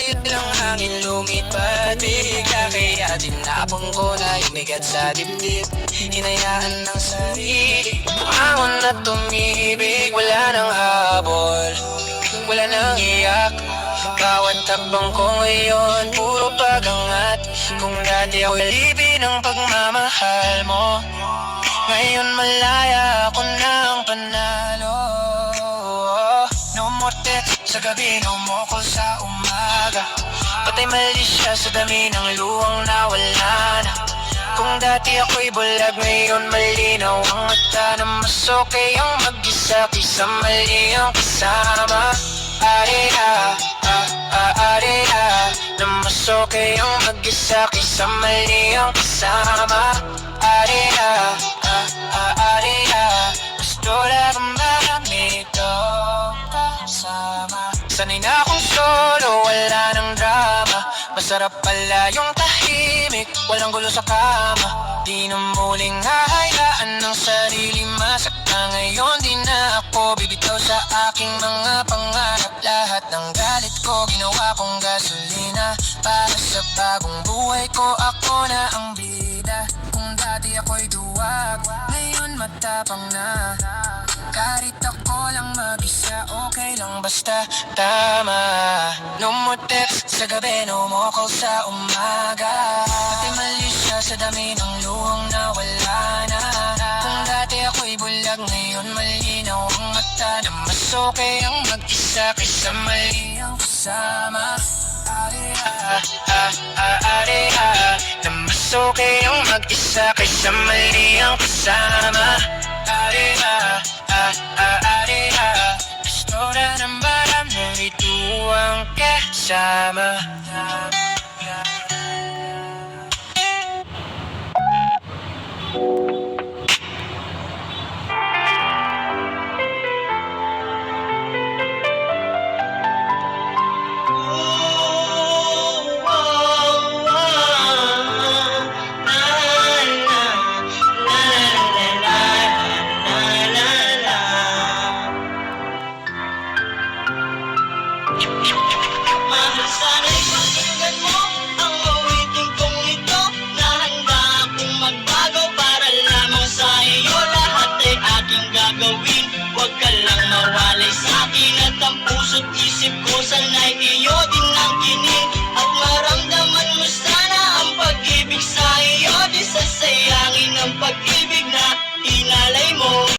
Biglang hangin lumipat bigla, kaya tinapon ko na yung bigat sa dibdib. Hinayaan ng sarili bumangon at tumibig. Wala nang habol, wala nang iyak. Bawat takbang ko ngayon puro pagangat. Kung dati ako'y alipin ng pagmamahal mo, ngayon malaya ako ng panalo. No more text sa gabi, no more call sa umaga. Patay mali siya sa dami ng luwang nawala na. Kung dati ako'y bulag, ngayon malinaw ang mata na mas okay ang mag-isa kaysa mali ang kasama. Areha, areha, na mas okay ang mag-isa kaysa mali ang kasama. Areha, areha, gusto lang marami itong kasama. Sanay na akong solo, wala nang drama. Masarap pala yung tahimik, walang gulo sa kama. Di na muling hahayaan ng sarili masakta. Ngayon di na ako bibitaw sa aking mga pangarap. Lahat ng galit ko ginawa kong gasolina para sa bagong buhay ko, ako na ang bida. Kung dati ako'y duwag, ngayon matapang na. Kahit ako lang mag-isa, okay lang basta tama. No more text sa gabi, no more call sa umaga. Pati mali siya sa dami ng luhang nawala na. Kung dati ako'y bulag, ngayon malinaw ang mata na mas okay ang mag-isa kaysa mali ang kasama. Areha, areha, na mas okay ang mag-isa kaysa mali ang kasama. Areha, areha, gusto na ng marami ito ang kasama. Mahal, sana'y pakinggan mo ang awitin kong ito, na handa akong magbago para lamang sa iyo. Lahat ay aking gagawin, huwag ka lang mawalay sa'kin. At ang puso't isip ko sana'y iyo din ang kinig. At maramdaman mo sana ang pag-ibig sa iyo, di sasayangin ang pag-ibig na inalay mo.